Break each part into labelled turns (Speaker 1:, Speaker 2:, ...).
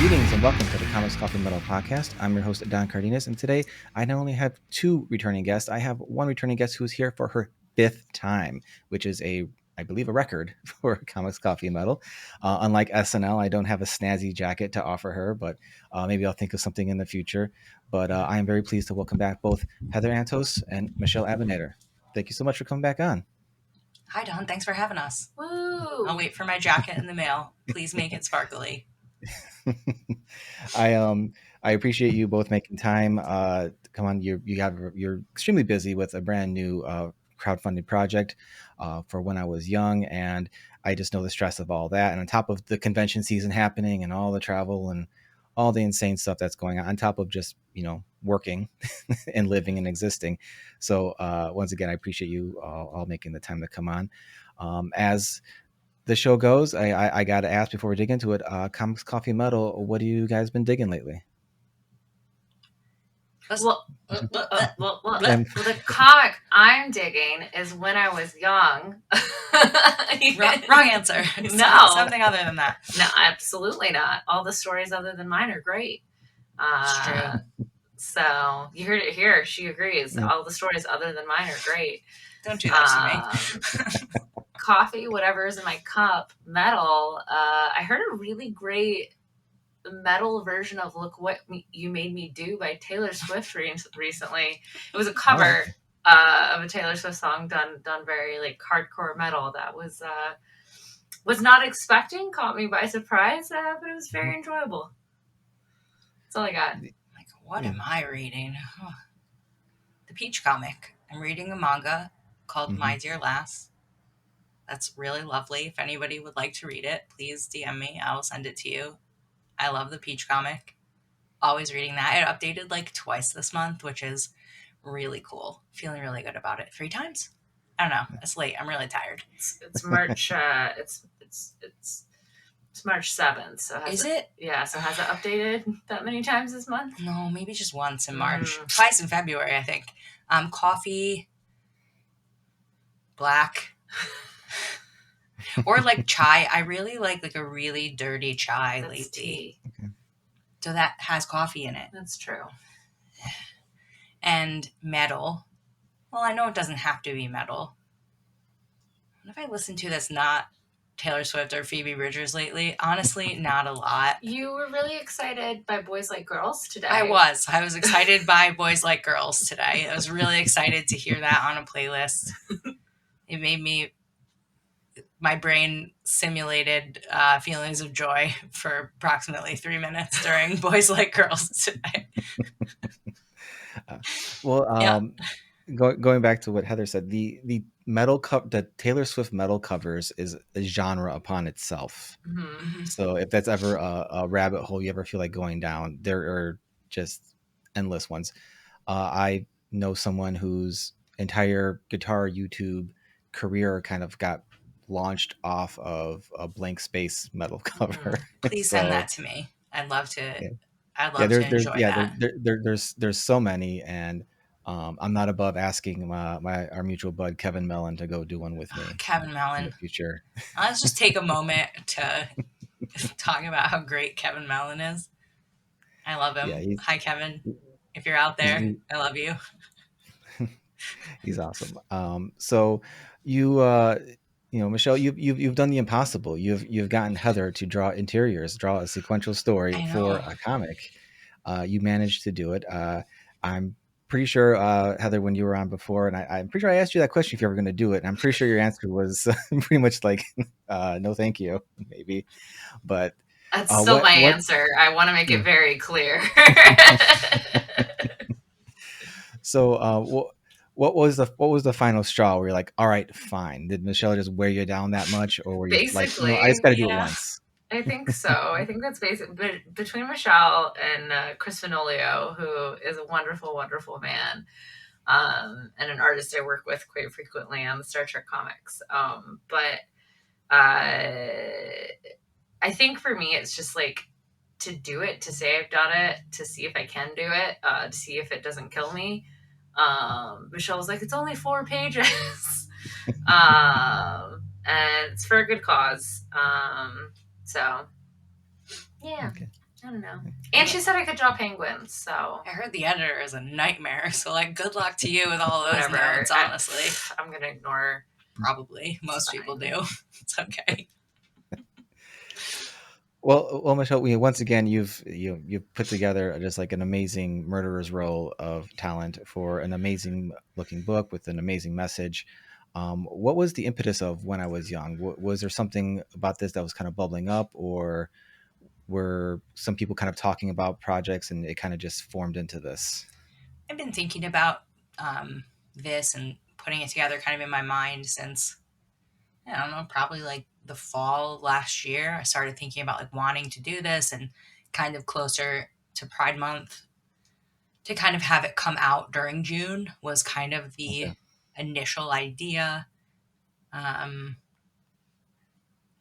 Speaker 1: Greetings and welcome to the Comics Coffee Metal Podcast. I'm your host, Don Cardenas, and today I not only have two returning guests, I have one returning guest who's here for her fifth time, which is I believe, a record for Comics Coffee Metal. Unlike SNL, I don't have a snazzy jacket to offer her, but maybe I'll think of something in the future. But I am very pleased to welcome back both Heather Antos and Michele Abounader. Thank you so much for coming back on.
Speaker 2: Hi, Don. Thanks for having us.
Speaker 3: Woo!
Speaker 2: I'll wait for my jacket in the mail. Please make it sparkly.
Speaker 1: I appreciate you both making time. Come on, you're extremely busy with a brand new crowdfunding project for When I Was Young, and I just know the stress of all that. And on top of the convention season happening and all the travel and all the insane stuff that's going on top of just working and living and existing. So once again, I appreciate you all making the time to come on. As the show goes, I got to ask before we dig into it, Comics Coffee Metal, what have you guys been digging lately?
Speaker 3: Well, the comic I'm digging is When I Was Young.
Speaker 2: Wrong answer.
Speaker 3: No.
Speaker 2: Something other than that.
Speaker 3: No, absolutely not. All the stories other than mine are great.
Speaker 2: It's true.
Speaker 3: So you heard it here. She agrees.
Speaker 1: Yeah.
Speaker 3: All the stories other than mine are great.
Speaker 2: Don't do that to me.
Speaker 3: Coffee, whatever's in my cup, metal. I heard a really great metal version of Look What You Made Me Do by Taylor Swift recently. It was a cover of a Taylor Swift song done very like hardcore metal that was not expecting, caught me by surprise, but it was very enjoyable. That's all I got.
Speaker 2: Like, what am I reading? The Peach comic. I'm reading a manga called My Dear Lass. That's really lovely. If anybody would like to read it, please DM me. I will send it to you. I love the Peach comic. Always reading that. It updated like twice this month, which is really cool. Feeling really good about it. 3 times? I don't know. It's late. I'm really tired.
Speaker 3: It's March. It's March 7th. So
Speaker 2: is it?
Speaker 3: Yeah. So has it updated that many times this month?
Speaker 2: No, maybe just once in March. Twice in February, I think. Coffee, black. Or like chai. I really like a really dirty chai lately.
Speaker 3: Tea.
Speaker 1: Okay.
Speaker 2: So that has coffee in it.
Speaker 3: That's true.
Speaker 2: And metal. Well, I know it doesn't have to be metal. What have I listened to that's not Taylor Swift or Phoebe Bridgers lately? Honestly, not a lot.
Speaker 3: You were really excited by Boys Like Girls today.
Speaker 2: I was excited by Boys Like Girls today. I was really excited to hear that on a playlist. It made my brain simulated feelings of joy for approximately 3 minutes during Boys Like Girls today.
Speaker 1: Going back to what Heather said, the Taylor Swift metal covers is a genre upon itself.
Speaker 3: Mm-hmm.
Speaker 1: So if that's ever a rabbit hole you ever feel like going down, there are just endless ones. I know someone whose entire guitar YouTube career kind of got launched off of a Blank Space metal cover.
Speaker 2: Please send that to me. I'd love to. Yeah. I'd love to enjoy that.
Speaker 1: There's so many, and I'm not above asking our mutual bud Kevin Mellon to go do one with me.
Speaker 2: Kevin Mellon.
Speaker 1: In the future.
Speaker 2: Let's just take a moment to talk about how great Kevin Mellon is. I love him. Yeah, hi, Kevin. If you're out there, I love you.
Speaker 1: He's awesome. So you Michele, you've done the impossible. You've gotten Heather to draw a sequential story for a comic. You managed to do it. I'm pretty sure, Heather, when you were on before, and I'm pretty sure I asked you that question if you're ever going to do it, and I'm pretty sure your answer was pretty much like, no, thank you, maybe. But
Speaker 3: that's still my answer. I want to make it very clear.
Speaker 1: So, what was the final straw where you're like, all right, fine? Did Michele just wear you down that much, or were you
Speaker 3: basically,
Speaker 1: like, no, I just got to do it once?
Speaker 3: I think so. I think that's basic. But between Michele and Chris Fenolio, who is a wonderful, wonderful man, and an artist I work with quite frequently on the Star Trek comics. But I think for me, it's just like to do it, to say I've done it, to see if I can do it, to see if it doesn't kill me. Michele was like, it's only 4 pages. And it's for a good cause. So yeah.
Speaker 1: Okay.
Speaker 3: I don't know. And she said I could draw penguins, so.
Speaker 2: I heard the editor is a nightmare, so like good luck to you with all those
Speaker 3: Whatever.
Speaker 2: notes, honestly.
Speaker 3: I'm gonna ignore.
Speaker 2: Probably. Most people do. It's okay.
Speaker 1: Well, Michele, once again, you've put together just like an amazing murderer's row of talent for an amazing looking book with an amazing message. What was the impetus of When I Was Young? Was there something about this that was kind of bubbling up, or were some people kind of talking about projects and it kind of just formed into this?
Speaker 2: I've been thinking about this and putting it together kind of in my mind since, I don't know, probably like the fall of last year. I started thinking about like wanting to do this, and kind of closer to Pride Month to kind of have it come out during June was kind of the
Speaker 1: Okay.
Speaker 2: initial idea.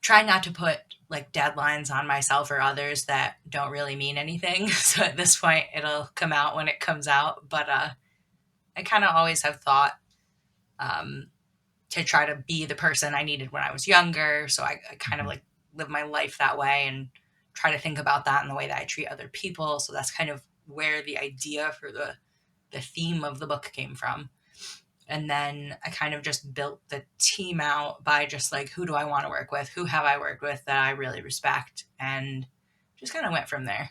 Speaker 2: Try not to put like deadlines on myself or others that don't really mean anything. So at this point, it'll come out when it comes out. But I kind of always have thought to try to be the person I needed when I was younger. So I kind of like live my life that way and try to think about that in the way that I treat other people. So that's kind of where the idea for the theme of the book came from. And then I kind of just built the team out by just like, who do I want to work with? Who have I worked with that I really respect? And just kind of went from there.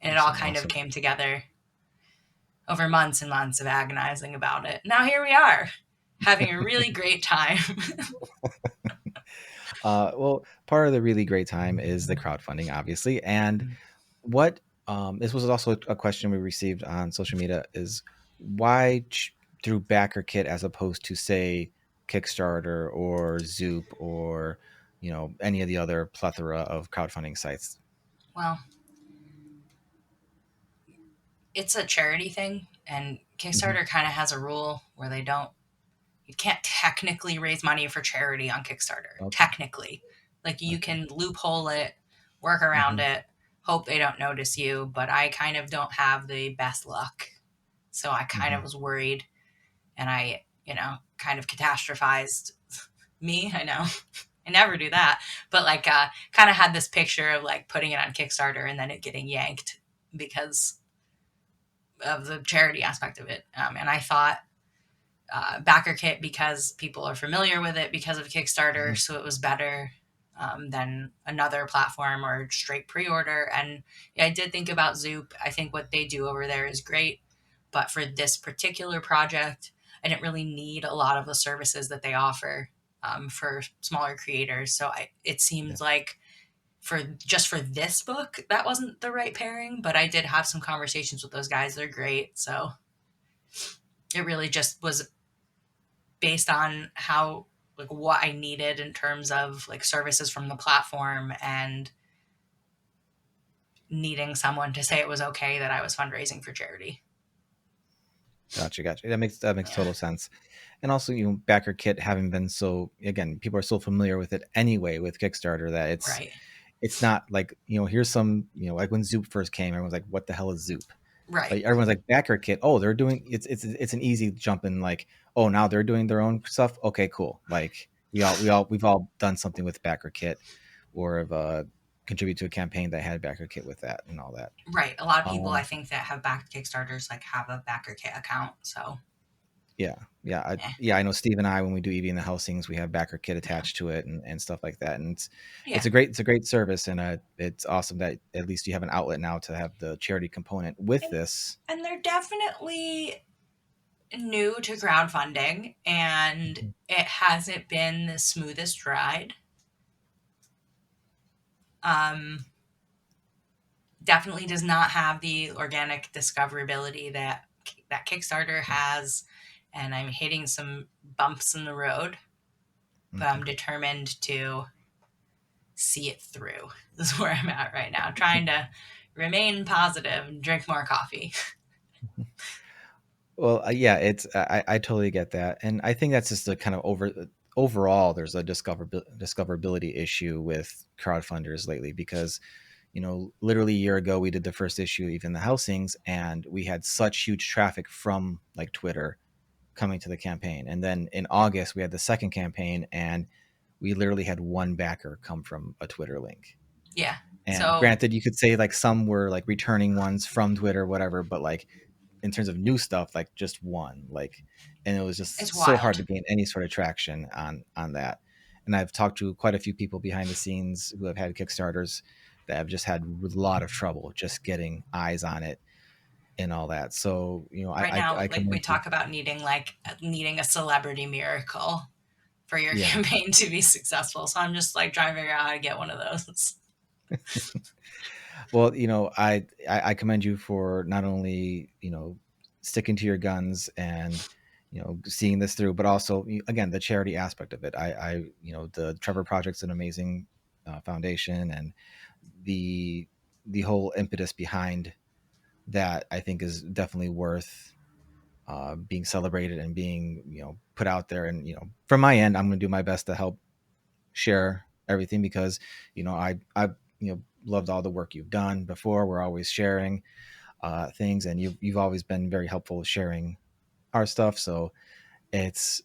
Speaker 2: And it all kind of came together over months and months of agonizing about it. Now here we are, having a really great time.
Speaker 1: Well, part of the really great time is the crowdfunding, obviously. And what this was also a question we received on social media is why through BackerKit as opposed to say Kickstarter or Zoop or any of the other plethora of crowdfunding sites?
Speaker 2: Well, it's a charity thing, and Kickstarter kind of has a rule where you can't technically raise money for charity on Kickstarter.
Speaker 1: Okay.
Speaker 2: Technically, like you can loophole it, work around it, hope they don't notice you. But I kind of don't have the best luck, so I kind of was worried, and I, kind of catastrophized me. I know I never do that, but like, kind of had this picture of like putting it on Kickstarter and then it getting yanked because of the charity aspect of it. And I thought BackerKit because people are familiar with it because of Kickstarter, so it was better than another platform or straight pre-order. And yeah, I did think about Zoop. I think what they do over there is great, but for this particular project, I didn't really need a lot of the services that they offer for smaller creators. So it seemed like for this book, that wasn't the right pairing, but I did have some conversations with those guys. They're great. So it really just was based on how, like, what I needed in terms of like services from the platform and needing someone to say it was okay that I was fundraising for charity.
Speaker 1: Gotcha. That makes total sense. And also, BackerKit having been again, people are so familiar with it anyway with Kickstarter that it's not like, here's some, like when Zoop first came, everyone's like, what the hell is Zoop?
Speaker 2: Right.
Speaker 1: Like everyone's like BackerKit. Oh, they're doing it's an easy jump in, like, oh, now they're doing their own stuff. Okay, cool. Like we've all done something with BackerKit or have contribute to a campaign that had BackerKit with that and all that.
Speaker 2: Right. A lot of people I think that have backed Kickstarters like have a BackerKit account. So
Speaker 1: yeah. I know Steve and I, when we do Evie and the Helsings, we have BackerKit attached to it and stuff like that. And it's a great service, and it's awesome that at least you have an outlet now to have the charity component with this.
Speaker 2: And they're definitely new to crowdfunding, and it hasn't been the smoothest ride. Definitely does not have the organic discoverability that Kickstarter has, and I'm hitting some bumps in the road, but I'm determined to see it through. This is where I'm at right now, trying to remain positive and drink more coffee.
Speaker 1: Well, yeah, I totally get that, and I think that's just a kind of overall. There's a discoverability issue with crowdfunders lately because, literally a year ago we did the first issue, Even the Helsings, and we had such huge traffic from like Twitter coming to the campaign, and then in August we had the second campaign, and we literally had one backer come from a Twitter link.
Speaker 2: Yeah.
Speaker 1: And
Speaker 2: So
Speaker 1: granted, you could say like some were like returning ones from Twitter or whatever, but like in terms of new stuff, like just one, like, and it was
Speaker 2: it's
Speaker 1: just so hard
Speaker 2: wild.
Speaker 1: to gain any sort of traction on that. And I've talked to quite a few people behind the scenes who have had Kickstarters that have just had a lot of trouble just getting eyes on it and all that. So, you know,
Speaker 2: Right now,
Speaker 1: I
Speaker 2: like we
Speaker 1: commend you.
Speaker 2: talk about needing a celebrity miracle for your
Speaker 1: Yeah.
Speaker 2: campaign to be successful. So I'm just like trying to figure out how to get one of those.
Speaker 1: Well, you know, I commend you for not only, you know, sticking to your guns and, you know, seeing this through, but also again the charity aspect of it. You know, the Trevor Project's an amazing foundation, and the the whole impetus behind that I think is definitely worth being celebrated and being, you know, put out there. And, you know, from my end, I'm going to do my best to help share everything because, you know, I you know, loved all the work you've done before. We're always sharing things, and you've always been very helpful with sharing our stuff. So it's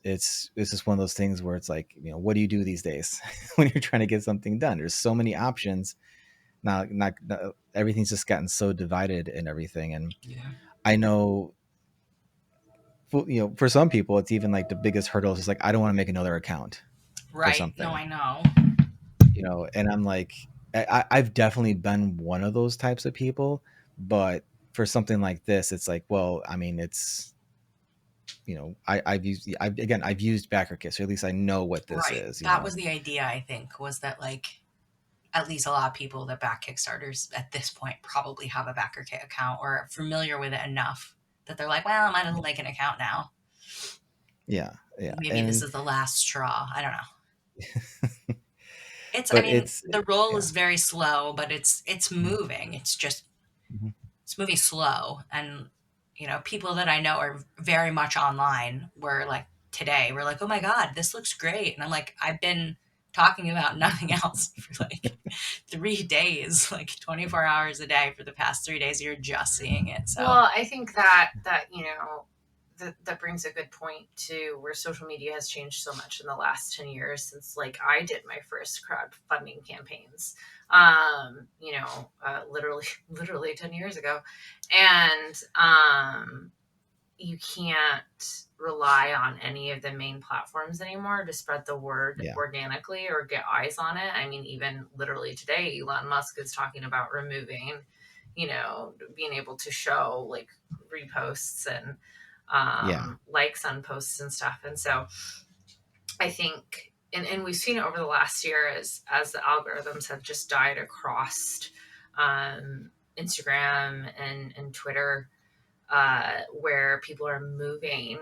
Speaker 1: just one of those things where it's like, you know, what do you do these days when you're trying to get something done? There's so many options now. Not everything's just gotten so divided and everything. And
Speaker 2: Yeah.
Speaker 1: I know, you know, for some people, it's even like the biggest hurdle is just like, I don't want to make another account for
Speaker 2: Right. No,
Speaker 1: something,
Speaker 2: I know.
Speaker 1: you know. And I'm like, I've definitely been one of those types of people, but for something like this, it's like, well, I mean, it's, you know, I've used BackerKit, so at least I know what this
Speaker 2: Right.
Speaker 1: is, you
Speaker 2: That
Speaker 1: know.
Speaker 2: was the idea, I think, was that like at least a lot of people that back Kickstarters at this point probably have a backer kit account or are familiar with it enough that they're like, well, I might as well make an account now.
Speaker 1: Yeah, yeah,
Speaker 2: Maybe this
Speaker 1: and
Speaker 2: is the last straw. I don't know. I
Speaker 1: but
Speaker 2: mean,
Speaker 1: it's,
Speaker 2: the roll
Speaker 1: yeah.
Speaker 2: is very slow, but it's
Speaker 1: Mhm,
Speaker 2: moving. It's just,
Speaker 1: mhm.
Speaker 2: it's moving slow. And, people that I know are very much online were like, today, we're like, oh my God, this looks great. And I'm like, I've been talking about nothing else for like 3 days, like 24 hours a day for the past 3 days. You're just seeing it. So,
Speaker 3: Well, I think that brings a good point to where social media has changed so much in the last 10 years since like I did my first crowdfunding campaigns, literally literally 10 years ago. And you can't rely on any of the main platforms anymore to spread the word
Speaker 1: Yeah,
Speaker 3: organically or get eyes on it. I mean, even literally today, Elon Musk is talking about removing, being able to show like reposts and
Speaker 1: yeah,
Speaker 3: likes on posts and stuff. And so I think, and we've seen it over the last year as the algorithms have just died across Instagram and Twitter, where people are moving,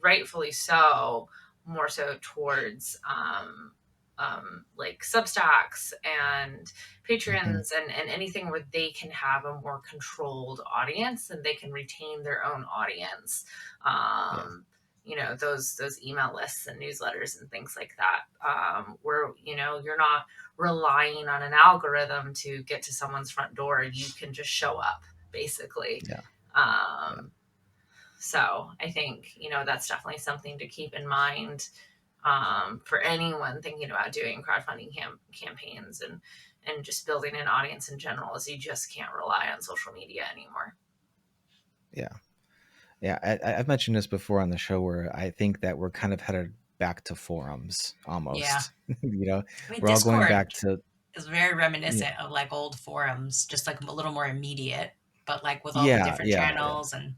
Speaker 3: rightfully so, more so towards like Substacks and
Speaker 1: hmm,
Speaker 3: Patreons and anything where they can have a more controlled audience and they can retain their own audience.
Speaker 1: yeah,
Speaker 3: Those email lists and newsletters and things like that, where you're not relying on an algorithm to get to someone's front door. You can just show up, basically.
Speaker 1: yeah, yeah,
Speaker 3: um, so I think, that's definitely something to keep in mind, for anyone thinking about doing crowdfunding campaigns and just building an audience in general, is you just can't rely on social media anymore.
Speaker 1: yeah, yeah. I've mentioned this before on the show where I think that we're kind of headed back to forums
Speaker 2: yeah.
Speaker 1: almost. You know,
Speaker 2: I mean,
Speaker 1: we're all going
Speaker 2: Discord
Speaker 1: back to,
Speaker 2: is very
Speaker 1: yeah,
Speaker 2: reminiscent of like old forums, just like a little more immediate, but like with all the
Speaker 1: yeah,
Speaker 2: different
Speaker 1: yeah, yeah.
Speaker 2: channels and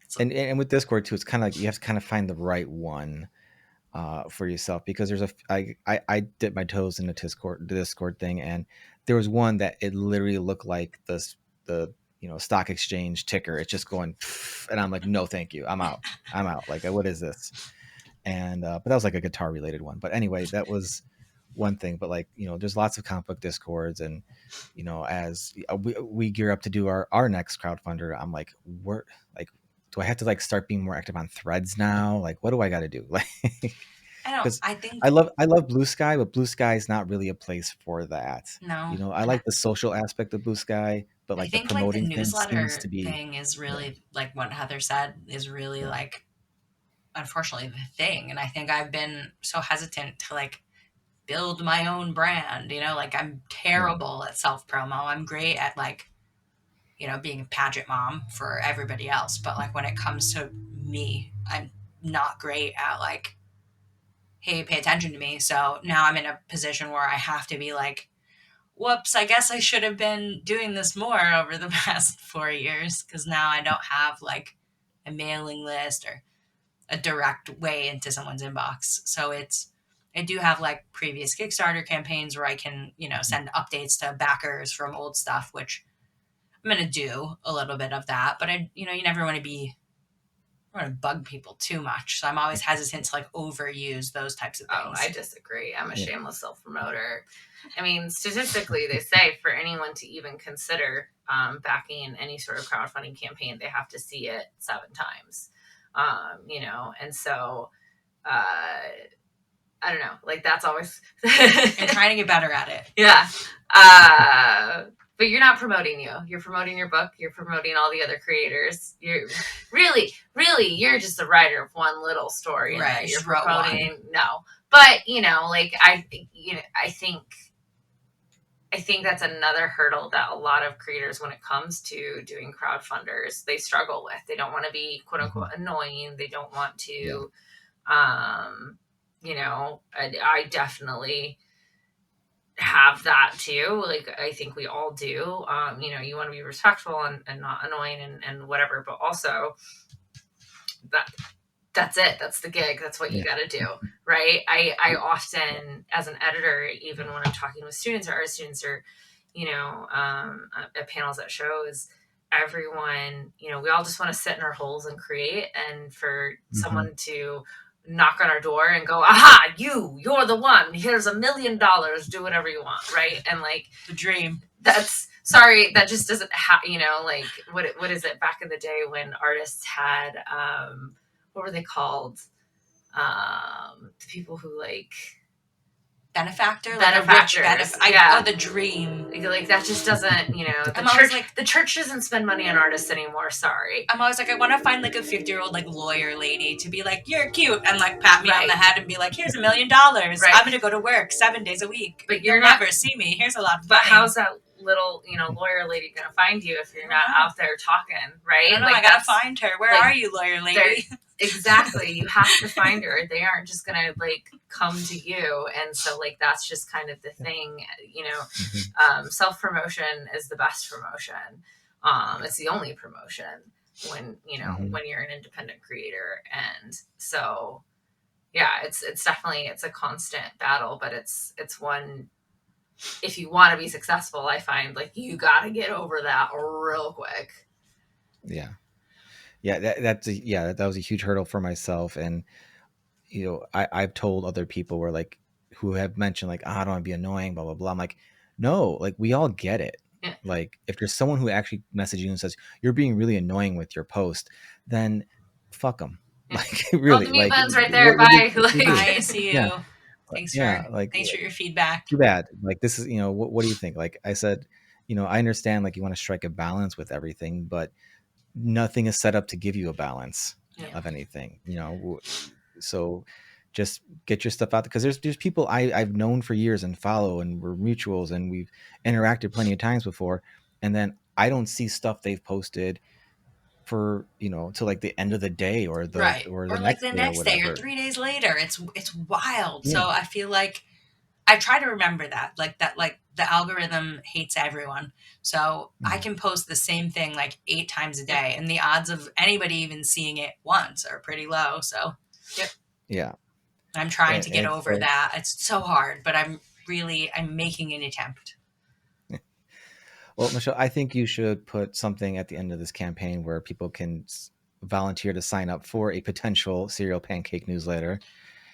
Speaker 2: so,
Speaker 1: And with Discord too, it's kind of like you have to kind of find the right one for yourself, because I dipped my toes in the Discord thing, and there was one that it literally looked like the you know, stock exchange ticker. It's just going, and I'm like, no, thank you, I'm out. Like, what is this? And but that was like a guitar related one. But anyway, that was one thing. But like, you know, there's lots of comic book discords, and you know, as we gear up to do our next crowdfunder, I'm like, we're like, do I have to like start being more active on threads now? Like, what do I got to do? Like,
Speaker 2: I don't,
Speaker 1: because
Speaker 2: I think,
Speaker 1: I love Blue Sky, but Blue Sky is not really a place for that.
Speaker 2: no.
Speaker 1: You know, I
Speaker 2: And
Speaker 1: like the social aspect of Blue Sky, but
Speaker 2: I
Speaker 1: like the
Speaker 2: think like the
Speaker 1: promoting thing seems to
Speaker 2: newsletter
Speaker 1: be,
Speaker 2: thing is
Speaker 1: yeah,
Speaker 2: really like what Heather said is really
Speaker 1: yeah,
Speaker 2: like, unfortunately, the thing. And I think I've been so hesitant to like build my own brand, you know, like I'm terrible at self promo. I'm great at like, you know, being a pageant mom for everybody else. But like when it comes to me, I'm not great at like, hey, pay attention to me. So now I'm in a position where I have to be like, whoops, I guess I should have been doing this more over the past 4 years, because now I don't have like a mailing list or a direct way into someone's inbox. So I do have like previous Kickstarter campaigns where I can, you know, send updates to backers from old stuff, which I'm going to do a little bit of that. But you know, you never want to bug people too much. So I'm always hesitant to like overuse those types of things.
Speaker 3: Oh, I disagree. I'm a shameless self-promoter. I mean, statistically, they say for anyone to even consider backing any sort of crowdfunding campaign, they have to see it 7 times. You know, and so I don't know, like that's always
Speaker 2: I'm trying to get better at it.
Speaker 3: Yeah. But you're not promoting you. You're promoting your book. You're promoting all the other creators. You're really, you're just a writer of one little story.
Speaker 2: Right.
Speaker 3: You're promoting. No. But, you know, like I think that's another hurdle that a lot of creators, when it comes to doing crowdfunders, they struggle with. They don't want to be quote unquote annoying. They don't want to, you know, I definitely have that too. Like, I think we all do. You know, you want to be respectful and not annoying and whatever, but also that's it. That's the gig. That's what you got to do. Right. I often, as an editor, even when I'm talking with students or art students or, you know, at panels at shows, everyone, you know, we all just want to sit in our holes and create, and for someone to knock on our door and go, aha, you're the one, here's $1 million, do whatever you want. Right. And like
Speaker 2: the dream,
Speaker 3: that's sorry, that just doesn't you know, like what is it back in the day when artists had, what were they called? The people who like
Speaker 2: benefactors.
Speaker 3: Yeah.
Speaker 2: Oh, the dream.
Speaker 3: Like that just doesn't, you know, the church doesn't spend money on artists anymore. Sorry.
Speaker 2: I'm always like, I want to find like a 50-year-old like lawyer lady to be like, you're cute, and like pat me on the head and be like, here's $1 million. I'm going to go to work 7 days a week, but you'll never see me. Here's a lot of money.
Speaker 3: But how's that little, you know, lawyer lady going to find you if you're not out there talking, right?
Speaker 2: I don't know, like, I got to find her. Where are you, lawyer lady?
Speaker 3: Exactly. You have to find her. They aren't just going to like come to you. And so like, that's just kind of the thing, you know, self-promotion is the best promotion. It's the only promotion when, you know, when you're an independent creator. And so, yeah, it's definitely, it's a constant battle, but it's one, if you want to be successful, I find like you got to get over that real quick.
Speaker 1: Yeah. Yeah, that was a huge hurdle for myself. And, you know, I've told other people who have mentioned like, I don't want to be annoying, blah, blah, blah. I'm like, no, like we all get it. Yeah. Like if there's someone who actually messages you and says, you're being really annoying with your post, then fuck them. Yeah. Like really,
Speaker 3: the mute button's right there. Bye.
Speaker 2: I see you. Yeah. Thanks for your feedback.
Speaker 1: Too bad. Like this is, you know, what do you think? Like I said, you know, I understand like you want to strike a balance with everything, but nothing is set up to give you a balance of anything, you know. So just get your stuff out there, because there's people I've known for years and follow, and we're mutuals and we've interacted plenty of times before, and then I don't see stuff they've posted for, you know, till like the end of the day or the
Speaker 2: next day or 3 days later. It's wild. So I feel like I try to remember that the algorithm hates everyone. So I can post the same thing like 8 times a day, and the odds of anybody even seeing it once are pretty low. So I'm trying to get over that. It's so hard, but I'm making an attempt.
Speaker 1: Well, Michele, I think you should put something at the end of this campaign where people can volunteer to sign up for a potential Serial Pancake newsletter.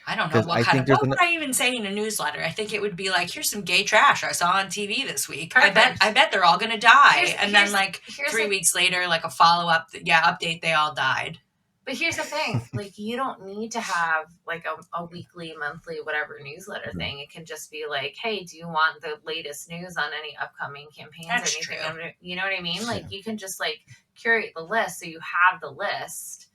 Speaker 2: I don't know what would I even say in a newsletter? I think it would be like, here's some gay trash I saw on TV this week. Perfect. I bet they're all going to die. Then like 3 weeks later, like a follow-up, update, they all died.
Speaker 3: But here's the thing, like you don't need to have like a weekly, monthly, whatever newsletter thing. It can just be like, hey, do you want the latest news on any upcoming campaigns or anything? True. You know what I mean? Like you can just like curate the list so you have the list.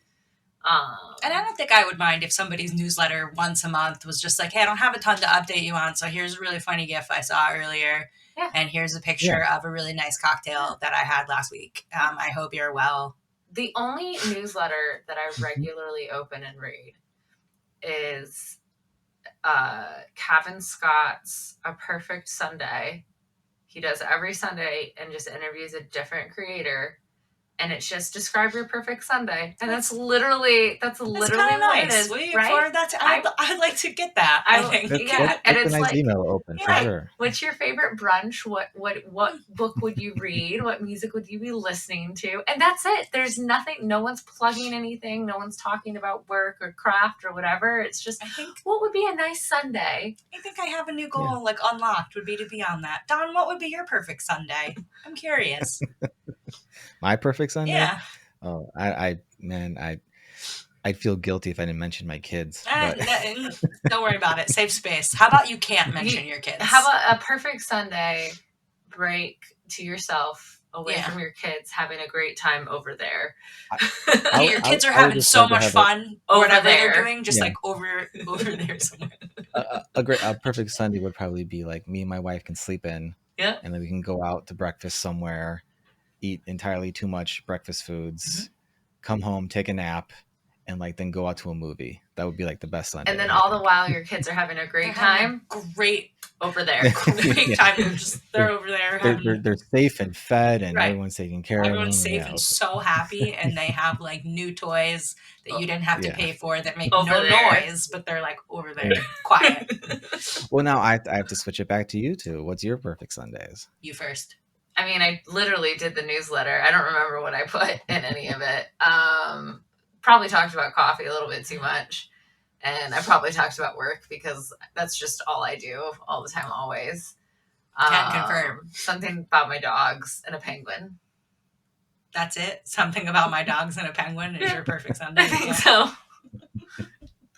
Speaker 2: And I don't think I would mind if somebody's newsletter once a month was just like, hey, I don't have a ton to update you on, so here's a really funny GIF I saw earlier.
Speaker 3: Yeah.
Speaker 2: And here's a picture of a really nice cocktail that I had last week. I hope you're well.
Speaker 3: The only newsletter that I regularly open and read is Kevin Scott's A Perfect Sunday. He does every Sunday and just interviews a different creator. And it's just describe your perfect Sunday, and that's literally
Speaker 2: kind of
Speaker 3: what
Speaker 2: nice.
Speaker 3: it is,
Speaker 2: Will you
Speaker 3: right?
Speaker 2: I'd like to get that. I think
Speaker 3: yeah, and it's
Speaker 1: a nice
Speaker 3: like
Speaker 1: email open for sure.
Speaker 3: What's your favorite brunch? What book would you read? What music would you be listening to? And that's it. There's nothing. No one's plugging anything. No one's talking about work or craft or whatever. It's just what would be a nice Sunday.
Speaker 2: I think I have a new goal, like unlocked, would be to be on that. Don, what would be your perfect Sunday? I'm curious.
Speaker 1: My perfect Sunday?
Speaker 2: Yeah.
Speaker 1: Oh, I'd feel guilty if I didn't mention my kids.
Speaker 2: Don't worry about it. Safe space. How about you can't mention your kids?
Speaker 3: How about a perfect Sunday break to yourself away from your kids, having a great time over there?
Speaker 2: Your kids are having so much fun or whatever they're doing, just like over there somewhere.
Speaker 1: A perfect Sunday would probably be like me and my wife can sleep in.
Speaker 3: Yeah.
Speaker 1: And then we can go out to breakfast somewhere, eat entirely too much breakfast foods, come home, take a nap, and like then go out to a movie. That would be like the best Sunday.
Speaker 3: And then all the while your kids are having a great time.
Speaker 2: Great
Speaker 3: over there.
Speaker 2: Great time. They're over there.
Speaker 1: They're safe and fed, and everyone's taking care of them.
Speaker 2: Everyone's safe and so happy, and they have like new toys that you didn't have to pay for that make no noise, but they're like over there, quiet.
Speaker 1: Well, now I have to switch it back to you two. What's your perfect Sundays?
Speaker 2: You first.
Speaker 3: I mean, I literally did the newsletter. I don't remember what I put in any of it. Probably talked about coffee a little bit too much. And I probably talked about work because that's just all I do all the time, always.
Speaker 2: Can confirm.
Speaker 3: Something about my dogs and a penguin.
Speaker 2: That's it? Something about my dogs and a penguin is your perfect Sunday?
Speaker 3: I think so.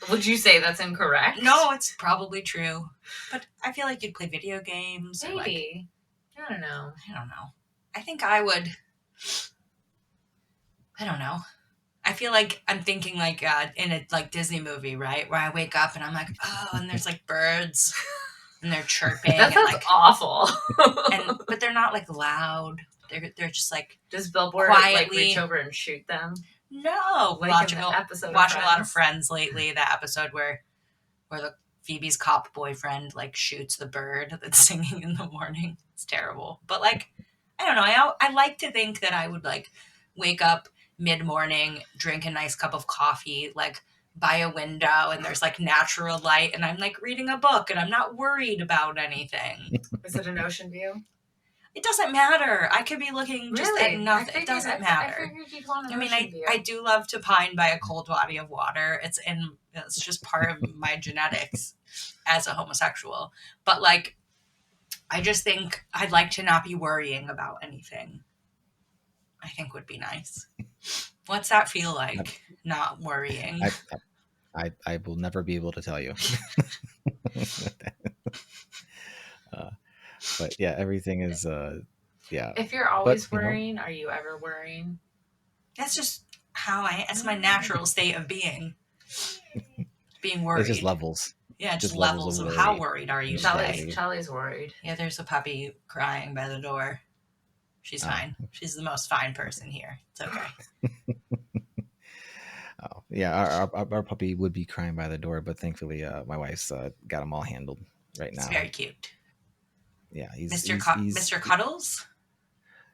Speaker 3: Would you say that's incorrect?
Speaker 2: No, it's probably true. But I feel like you'd play video games.
Speaker 3: Maybe. I don't know.
Speaker 2: I think I would. I don't know. I feel like I'm thinking like in a like Disney movie, right? Where I wake up and I'm like, oh, and there's like birds and they're chirping.
Speaker 3: That sounds
Speaker 2: like,
Speaker 3: awful.
Speaker 2: But they're not like loud. They're just like
Speaker 3: does Billboard
Speaker 2: quietly
Speaker 3: like reach over and shoot them?
Speaker 2: No,
Speaker 3: like
Speaker 2: watching
Speaker 3: a
Speaker 2: lot of Friends lately. That episode where the Phoebe's cop boyfriend like shoots the bird that's singing in the morning. It's terrible. But like, I don't know. I like to think that I would like wake up mid-morning, drink a nice cup of coffee, like by a window, and there's like natural light, and I'm like reading a book, and I'm not worried about anything.
Speaker 3: Is it an ocean view?
Speaker 2: It doesn't matter. I could be looking just at nothing. It doesn't matter.
Speaker 3: I
Speaker 2: mean, I do love to pine by a cold body of water. It's just part of my genetics as a homosexual. But like, I just think I'd like to not be worrying about anything. I think would be nice. What's that feel like? Not worrying.
Speaker 1: I will never be able to tell you. But yeah, everything is
Speaker 3: If you're always worrying, are you ever worrying?
Speaker 2: That's just that's my natural state of being. Being worried.
Speaker 1: It's just levels.
Speaker 2: Yeah, just levels of how worried are you today?
Speaker 3: Charlie's worried.
Speaker 2: Yeah, there's a puppy crying by the door. She's fine. She's the most fine person here. It's okay.
Speaker 1: Oh yeah, our puppy would be crying by the door, but thankfully my wife's got him all handled right now.
Speaker 2: It's very cute.
Speaker 1: Yeah,
Speaker 2: he's Mr. Cuddles.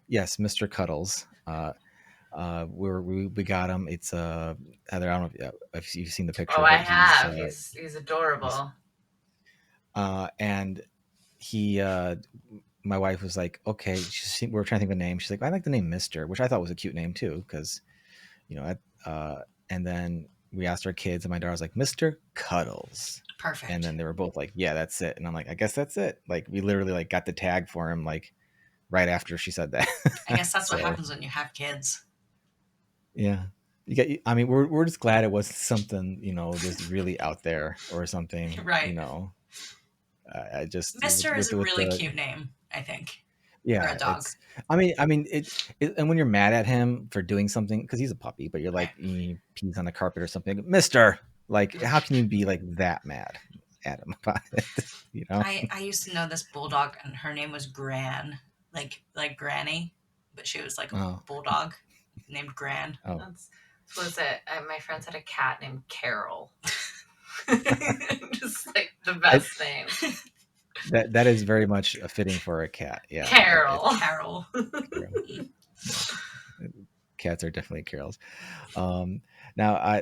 Speaker 1: Yes, Mr. Cuddles. We got him. It's Heather. I don't know if you've seen the picture.
Speaker 3: Oh, I have. He's adorable.
Speaker 1: And he. My wife was like, okay, we were trying to think of a name. She's like, I like the name Mr., which I thought was a cute name too, because, and then we asked our kids, and my daughter was like, Mr. Cuddles.
Speaker 2: Perfect.
Speaker 1: And then they were both like, yeah, that's it. And I'm like, I guess that's it. Like, we literally like got the tag for him like right after she said that.
Speaker 2: I guess that's what happens when you have kids.
Speaker 1: Yeah. We're just glad it wasn't something, just really out there or something.
Speaker 2: Right.
Speaker 1: I just
Speaker 2: Mr. is a really cute name, I think. for
Speaker 1: Yeah,
Speaker 2: a dog.
Speaker 1: I mean, and when you're mad at him for doing something, because he's a puppy, but you're like,
Speaker 2: Right.
Speaker 1: he pees on the carpet or something, Mister. Like, how can you be like that mad at him about it? You know?
Speaker 2: I used to know this bulldog, and her name was Gran, like Granny, but she was like a
Speaker 1: Oh,
Speaker 2: bulldog named Gran.
Speaker 1: oh,
Speaker 3: That's what was it? My friends had a cat named Carol. Just like the best name.
Speaker 1: that is very much fitting for a cat. Yeah,
Speaker 3: Carol.
Speaker 2: Carol.
Speaker 1: Cats are definitely Carols. Now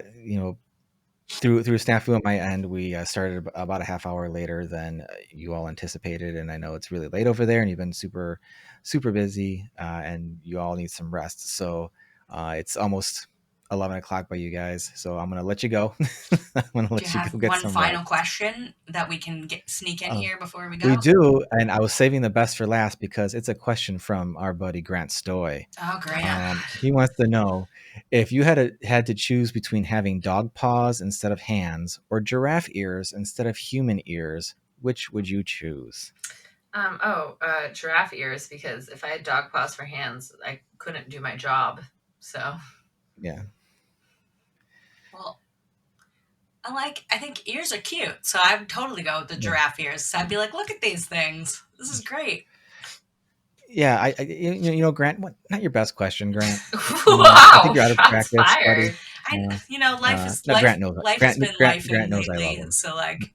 Speaker 1: through snafu on my end, we started about a half hour later than you all anticipated, and I know it's really late over there, and you've been super busy, and you all need some rest. So it's almost 11 o'clock by you guys, so I'm gonna let you go. I'm gonna
Speaker 2: Do you
Speaker 1: let you
Speaker 2: have
Speaker 1: go get
Speaker 2: one
Speaker 1: some
Speaker 2: final
Speaker 1: rest.
Speaker 2: question that we can sneak in here before we go?
Speaker 1: We do, and I was saving the best for last because it's a question from our buddy Grant Stoy.
Speaker 2: Oh, great.
Speaker 1: He wants to know if you had to choose between having dog paws instead of hands or giraffe ears instead of human ears, which would you choose?
Speaker 3: Giraffe ears, because if I had dog paws for hands, I couldn't do my job. So
Speaker 1: Yeah.
Speaker 2: Well, I think ears are cute, so I'd totally go with the giraffe ears. So I'd be like, look at these things. This is great.
Speaker 1: Yeah, Grant, not your best question, Grant.
Speaker 3: wow,
Speaker 1: I think you're out of
Speaker 3: shots
Speaker 1: practice, buddy.
Speaker 2: Life
Speaker 1: Life
Speaker 2: has been life
Speaker 1: Grant knows I love
Speaker 2: lately,
Speaker 1: him.
Speaker 2: so like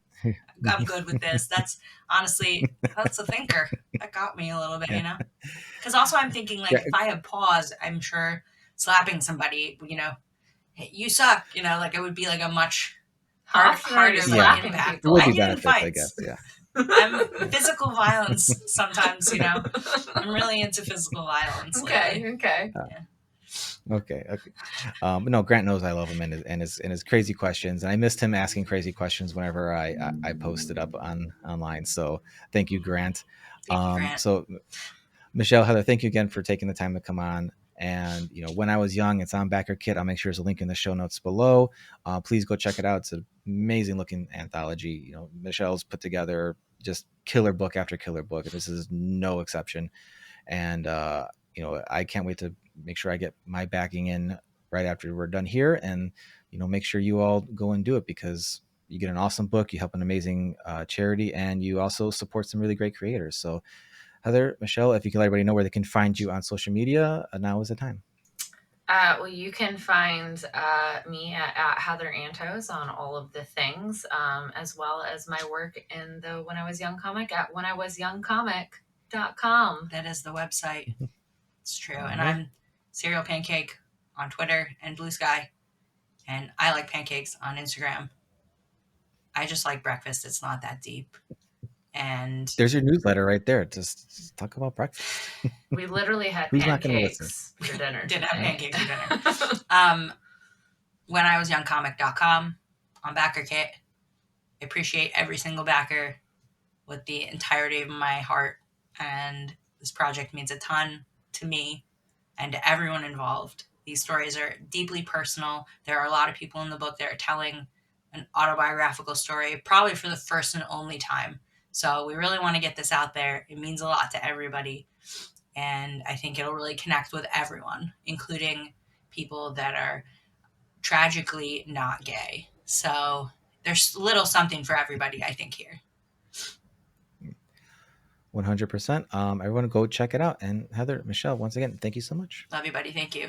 Speaker 2: I'm good with this. That's honestly, that's a thinker. That got me a little bit, Because also I'm thinking like if I had paws, I'm sure slapping somebody, hey, you suck, like it would be like a much harder impact.
Speaker 1: It would be
Speaker 2: I get in
Speaker 1: benefits, I
Speaker 2: fights.
Speaker 1: guess. Yeah.
Speaker 2: I'm physical violence sometimes, I'm really into physical violence.
Speaker 3: Okay.
Speaker 1: Okay. But no, Grant knows I love him and his crazy questions, and I missed him asking crazy questions whenever I posted up online. So thank you, Grant.
Speaker 2: Thank you, Grant.
Speaker 1: So Michele, Heather, thank you again for taking the time to come on. And When I Was Young, it's on Backer Kit. I'll make sure there's a link in the show notes below. Please go check it out. It's an amazing looking anthology. Michelle's put together just killer book after killer book. This is no exception. And I can't wait to make sure I get my backing in right after we're done here, and make sure you all go and do it, because you get an awesome book, you help an amazing charity, and you also support some really great creators. So Heather, Michele, if you can let everybody know where they can find you on social media, now is the time.
Speaker 3: Well, you can find me at Heather Antos on all of the things, as well as my work in the When I Was Young comic at whenIwasyoungcomic.com.
Speaker 2: That is the website. It's true.
Speaker 1: All
Speaker 2: And
Speaker 1: right.
Speaker 2: I'm Serial Pancake on Twitter and BlueSky. And I like pancakes on Instagram. I just like breakfast. It's not that deep. And
Speaker 1: there's your newsletter right there. Just talk about breakfast.
Speaker 3: We literally had
Speaker 1: Who's not going to listen?
Speaker 3: for dinner.
Speaker 2: Did have pancakes for dinner. WhenIwasYoungComic.com on Backer Kit. I appreciate every single backer with the entirety of my heart, and this project means a ton to me and to everyone involved. These stories are deeply personal. There are a lot of people in the book that are telling an autobiographical story, probably for the first and only time. So we really want to get this out there. It means a lot to everybody. And I think it'll really connect with everyone, including people that are tragically not gay. So there's a little something for everybody, I think, here.
Speaker 1: 100%. Everyone go check it out. And Heather, Michele, once again, thank you so much.
Speaker 2: Love you, buddy. Thank you.